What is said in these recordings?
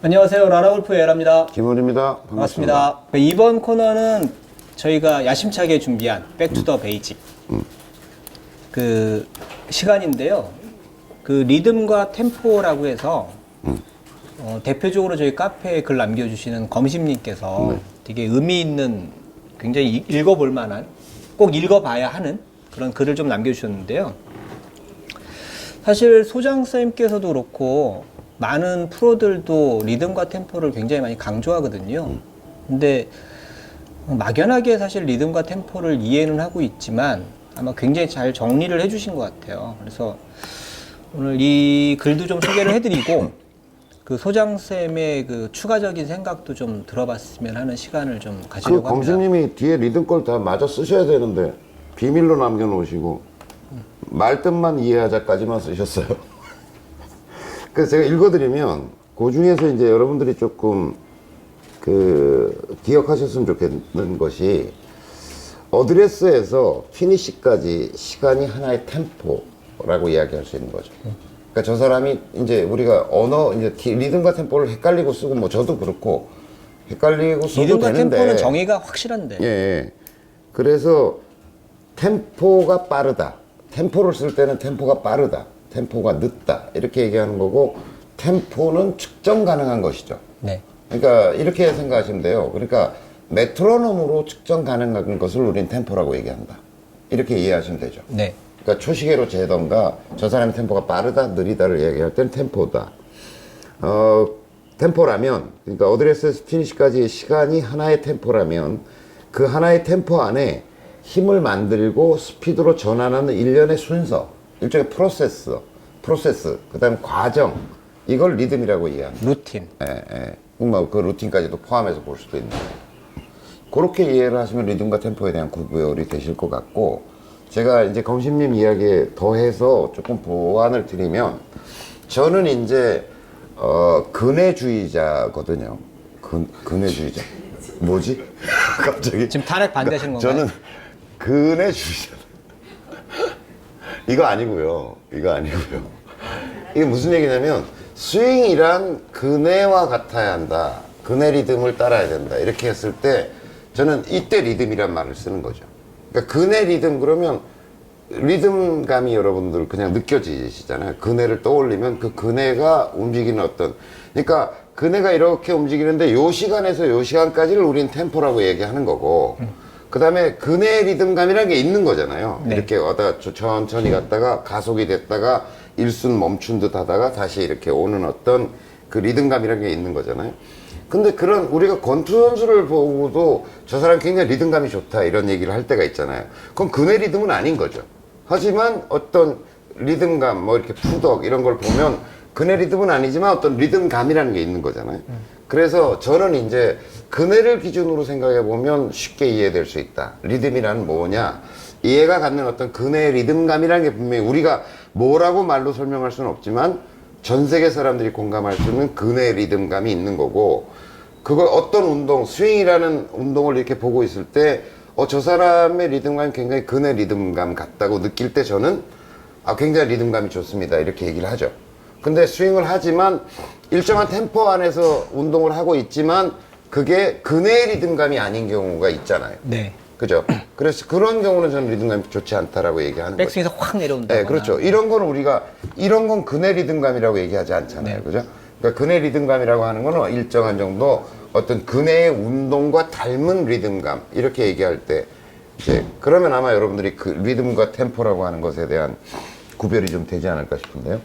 안녕하세요. 라라골프의 에라입니다. 김원입니다. 반갑습니다. 이번 코너는 저희가 야심차게 준비한 백투더 베이직 그 시간인데요. 그 리듬과 템포라고 해서 대표적으로 저희 카페에 글 남겨주시는 검심님께서 되게 의미 있는 굉장히 읽어볼 만한 꼭 읽어봐야 하는 그런 글을 좀 남겨주셨는데요. 사실 소장쌤께서도 그렇고 많은 프로들도 리듬과 템포를 굉장히 많이 강조하거든요. 근데 막연하게 사실 리듬과 템포를 이해는 하고 있지만 아마 굉장히 잘 정리를 해주신 것 같아요. 그래서 오늘 이 글도 좀 소개를 해드리고 그 소장쌤의 그 추가적인 생각도 좀 들어봤으면 하는 시간을 좀 가지려고 합니다. 검수님이 뒤에 리듬 걸 다 맞아 쓰셔야 되는데 비밀로 남겨놓으시고 말뜻만 이해하자까지만 쓰셨어요. 그래서 제가 읽어드리면 그 중에서 이제 여러분들이 조금 기억하셨으면 좋겠는 것이 어드레스에서 피니시까지 시간이 하나의 템포라고 이야기할 수 있는 거죠. 그러니까 저 사람이 이제 우리가 언어 이제 리듬과 템포를 헷갈리고 쓰고 뭐 저도 그렇고 헷갈리고 써도 리듬과 되는데 템포는 정의가 확실한데. 예. 그래서 템포가 빠르다. 템포를 쓸 때는 템포가 빠르다. 템포가 늦다. 이렇게 얘기하는 거고 템포는 측정 가능한 것이죠. 네. 그러니까 이렇게 생각하시면 돼요. 그러니까 메트로놈으로 측정 가능한 것을 우린 템포라고 얘기한다. 이렇게 이해하시면 되죠. 네. 그러니까 초시계로 재던가 저 사람의 템포가 빠르다, 느리다를 얘기할 때는 템포다. 템포라면, 그러니까 어드레스에서 피니시까지의 시간이 하나의 템포라면 그 하나의 템포 안에 힘을 만들고 스피드로 전환하는 일련의 순서, 일종의 프로세스, 그 다음 과정, 이걸 리듬이라고 이해합니다. 루틴. 그 루틴까지도 포함해서 볼 수도 있는데 그렇게 이해를 하시면 리듬과 템포에 대한 구별이 되실 것 같고, 제가 이제 검심님 이야기에 더해서 조금 보완을 드리면 저는 이제 근해주의자거든요. 근해주의자 뭐지? 갑자기 지금 탄핵 반대하시는 건가요? 저는 근해주의자 이거 아니고요. 이게 무슨 얘기냐면 스윙이란 근해와 같아야 한다. 근해 리듬을 따라야 된다. 이렇게 했을 때 저는 이때 리듬이란 말을 쓰는 거죠. 그러니까 근해 리듬 그러면 리듬감이 여러분들 그냥 느껴지시잖아요. 근해를 떠올리면 그 근해가 움직이는 그러니까 근해가 이렇게 움직이는데 요 시간에서 요 시간까지를 우린 템포라고 얘기하는 거고 그 다음에 근해 리듬감이라는 게 있는 거잖아요. 네. 이렇게 왔다가 천천히 갔다가 가속이 됐다가 일순 멈춘 듯 하다가 다시 이렇게 오는 그 리듬감이라는 게 있는 거잖아요. 근데 그런 우리가 권투 선수를 보고도 저 사람 굉장히 리듬감이 좋다 이런 얘기를 할 때가 있잖아요. 그건 근해 리듬은 아닌 거죠. 하지만 어떤 리듬감 뭐 이렇게 푸덕 이런 걸 보면 근해 리듬은 아니지만 어떤 리듬감이라는 게 있는 거잖아요. 그래서 저는 이제 근해를 기준으로 생각해 보면 쉽게 이해될 수 있다. 리듬이란 뭐냐? 이해가 갖는 어떤 근해의 리듬감이라는 게 분명히 우리가 뭐라고 말로 설명할 수는 없지만 전 세계 사람들이 공감할 수 있는 근해의 리듬감이 있는 거고, 그걸 어떤 운동, 스윙이라는 운동을 이렇게 보고 있을 때 저 사람의 리듬감이 굉장히 근해 리듬감 같다고 느낄 때 저는 굉장히 리듬감이 좋습니다. 이렇게 얘기를 하죠. 근데 스윙을 하지만 일정한 템포 안에서 운동을 하고 있지만 그게 근해 리듬감이 아닌 경우가 있잖아요. 네. 그죠? 그래서 그런 경우는 저는 리듬감이 좋지 않다라고 얘기하는 거죠. 백스윙에서 확 내려온다. 네, 그렇죠. 이런 건 근해 리듬감이라고 얘기하지 않잖아요. 네. 그죠? 그러니까 근해 리듬감이라고 하는 거는 일정한 정도 어떤 근해의 운동과 닮은 리듬감, 이렇게 얘기할 때, 이제, 그러면 아마 여러분들이 그 리듬과 템포라고 하는 것에 대한 구별이 좀 되지 않을까 싶은데요.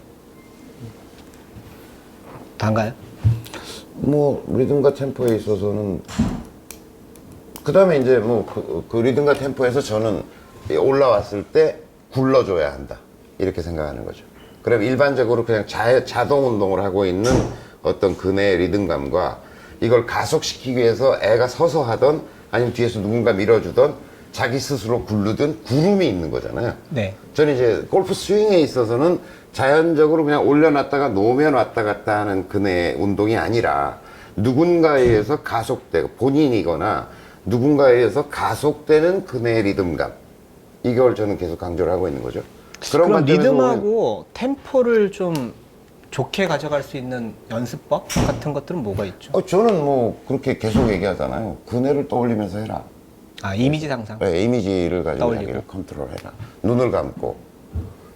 단가요? 뭐, 리듬과 템포에 있어서는, 그 다음에 이제 뭐, 그 리듬과 템포에서 저는 올라왔을 때 굴러줘야 한다. 이렇게 생각하는 거죠. 그럼 일반적으로 그냥 자동 운동을 하고 있는 어떤 근해의 리듬감과 이걸 가속시키기 위해서 애가 서서 하던 아니면 뒤에서 누군가 밀어주던 자기 스스로 굴르든 구름이 있는 거잖아요. 네. 저는 이제 골프 스윙에 있어서는 자연적으로 그냥 올려놨다가 놓으면 왔다 갔다 하는 근해 운동이 아니라 누군가에 의해서 가속되고 본인이거나 누군가에 의해서 가속되는 근해 리듬감, 이걸 저는 계속 강조를 하고 있는 거죠. 그럼 관점에서 리듬하고 템포를 좀 좋게 가져갈 수 있는 연습법 같은 것들은 뭐가 있죠? 저는 뭐 그렇게 계속 얘기하잖아요. 그네를 떠올리면서 해라. 아, 이미지 상상. 네, 이미지를 가지고 떠올리고. 자기를 컨트롤해라. 눈을 감고.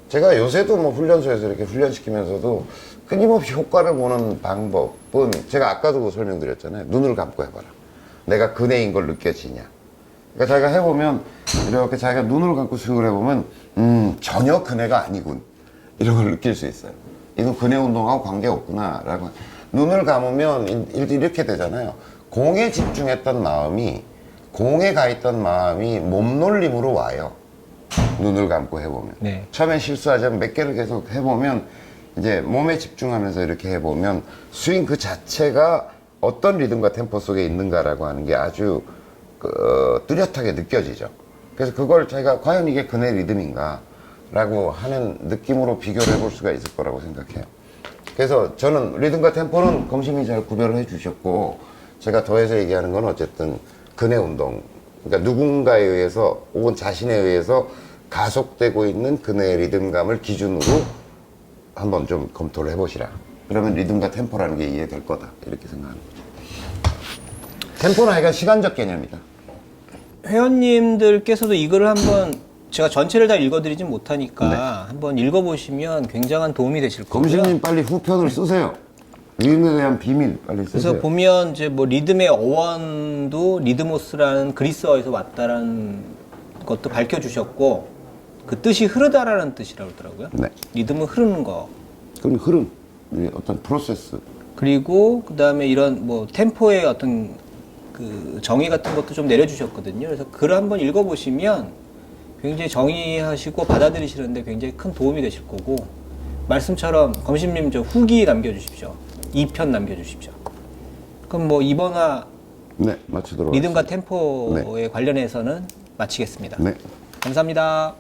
제가 요새도 뭐 훈련소에서 이렇게 훈련시키면서도 끊임없이 효과를 보는 방법은 제가 아까도 설명드렸잖아요. 눈을 감고 해봐라. 내가 그네인 걸 느껴지냐. 그러니까 자기가 해보면 이렇게 자기가 눈을 감고 수영을 해보면 전혀 그네가 아니군. 이런 걸 느낄 수 있어요. 이건 그네 운동하고 관계없구나 라고. 눈을 감으면 이렇게 되잖아요. 공에 집중했던 마음이, 공에 가 있던 마음이 몸놀림으로 와요. 눈을 감고 해보면. 네. 처음엔 실수하자면 몇 개를 계속 해보면 이제 몸에 집중하면서 이렇게 해보면 스윙 그 자체가 어떤 리듬과 템포 속에 있는가라고 하는 게 아주 뚜렷하게 느껴지죠. 그래서 그걸 자기가 과연 이게 그네 리듬인가 라고 하는 느낌으로 비교를 해볼 수가 있을 거라고 생각해요. 그래서 저는 리듬과 템포는 검심이 잘 구별을 해주셨고, 제가 더해서 얘기하는 건 어쨌든 그네 운동, 그러니까 누군가에 의해서 혹은 자신에 의해서 가속되고 있는 그네의 리듬감을 기준으로 한번 좀 검토를 해보시라. 그러면 리듬과 템포라는 게 이해될 거다, 이렇게 생각하는 거죠. 템포는 하여간 시간적 개념이다. 회원님들께서도 이거를 한번 제가 전체를 다 읽어드리진 못하니까 네. 한번 읽어보시면 굉장한 도움이 되실 거고요. 검심님 빨리 후편을 쓰세요. 리듬에 대한 비밀 빨리 쓰세요. 그래서 보면 이제 뭐 리듬의 어원도 리드모스라는 그리스어에서 왔다라는 것도 밝혀주셨고, 그 뜻이 흐르다라는 뜻이라고 그러더라고요. 네. 리듬은 흐르는 거. 그럼 흐름, 어떤 프로세스. 그리고 그 다음에 이런 뭐 템포의 어떤 그 정의 같은 것도 좀 내려주셨거든요. 그래서 글을 한번 읽어보시면 굉장히 정의하시고 받아들이시는데 굉장히 큰 도움이 되실 거고, 말씀처럼 검심님 저 후기 남겨주십시오. 2편 남겨주십시오. 그럼 뭐 이번화 네, 마치도록 리듬과 하겠습니다. 템포에 관련해서는 마치겠습니다. 네. 감사합니다.